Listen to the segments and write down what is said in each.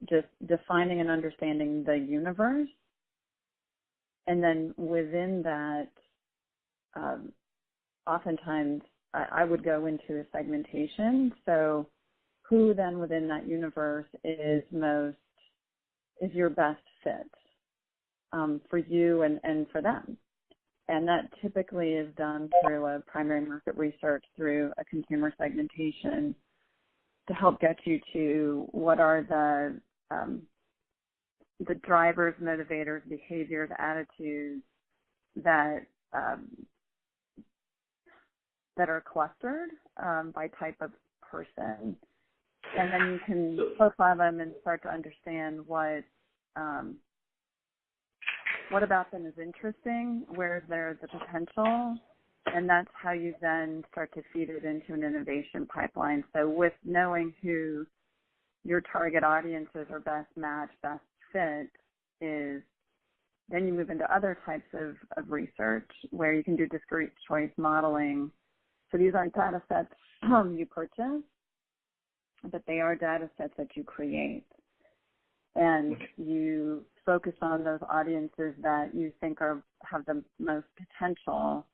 just defining and understanding the universe. And then within that, oftentimes I would go into a segmentation. So who then within that universe is your best fit for you and for them. And that typically is done through a primary market research, through a consumer segmentation, to help get you to what are the drivers, motivators, behaviors, attitudes that are clustered by type of person. And then you can profile them and start to understand what about them is interesting, where there's the potential, and that's how you then start to feed it into an innovation pipeline. So with knowing who your target audiences are best match, best fit is, then you move into other types of research where you can do discrete choice modeling. So these aren't data sets you purchase, but they are data sets that you create. And you focus on those audiences that you think have the most potential,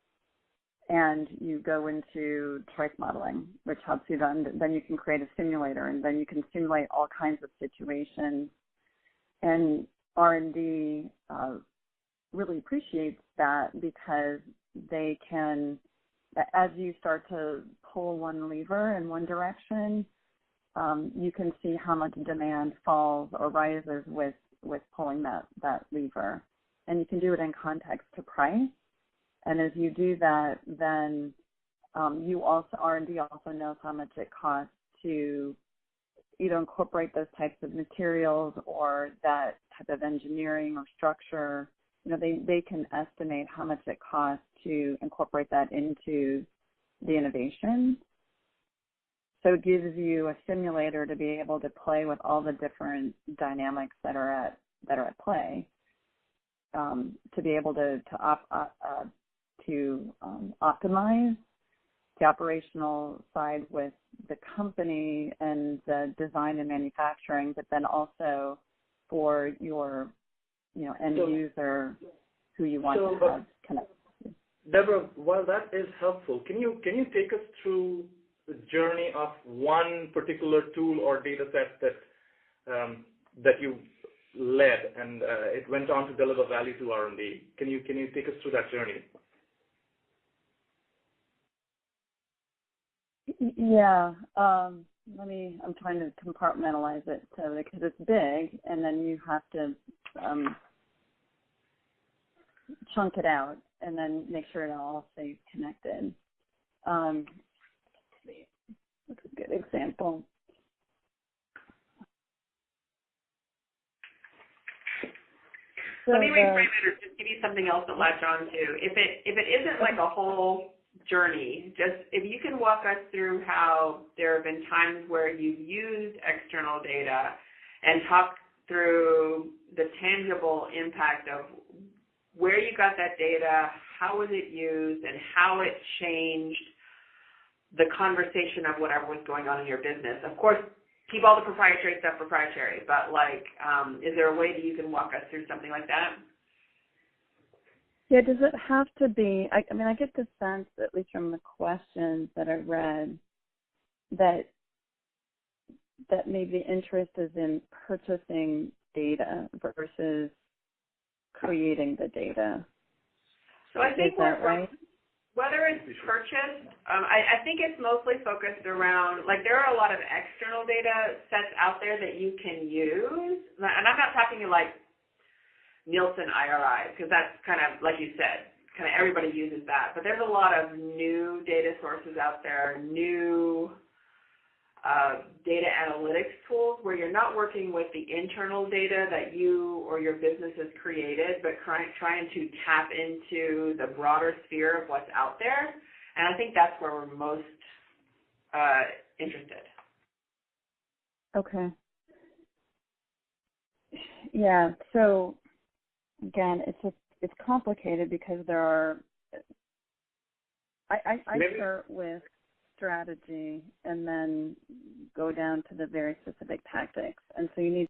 and you go into choice modeling, which helps you then you can create a simulator, and then you can simulate all kinds of situations. And R&D really appreciates that, because they can, as you start to pull one lever in one direction, you can see how much demand falls or rises with pulling that lever. And you can do it in context to price. And as you do that, then R&D also knows how much it costs to either incorporate those types of materials or that type of engineering or structure. You know, they can estimate how much it costs to incorporate that into the innovation. So it gives you a simulator to be able to play with all the different dynamics that are at play, to be able to optimize the operational side with the company and the design and manufacturing, but then also for your end user who you want to have connect to. Deborah, while that is helpful, can you take us through the journey of one particular tool or data set that you led and it went on to deliver value to R&D? Can you take us through that journey? Yeah. I'm trying to compartmentalize it because it's big, and then you have to chunk it out and then make sure it all stays connected. That's a good example. So let me reframe it or just give you something else to latch on to. If it isn't like a whole journey, just if you can walk us through how there have been times where you've used external data and talk through the tangible impact of where you got that data, how was it used, and how it changed the conversation of whatever was going on in your business. Of course, keep all the proprietary stuff proprietary, but is there a way that you can walk us through something like that? Yeah, does it have to be, I get the sense, at least from the questions that I read, that maybe the interest is in purchasing data versus creating the data. So I think is that right? Whether it's purchased, I think it's mostly focused around, there are a lot of external data sets out there that you can use. And I'm not talking Nielsen IRI, because that's kind of, like you said, kind of everybody uses that. But there's a lot of new data sources out there, new data analytics tools where you're not working with the internal data that you or your business has created, but trying to tap into the broader sphere of what's out there. And I think that's where we're most interested. Okay. Yeah. So again, it's complicated because there are. I start with strategy and then go down to the very specific tactics. And so you need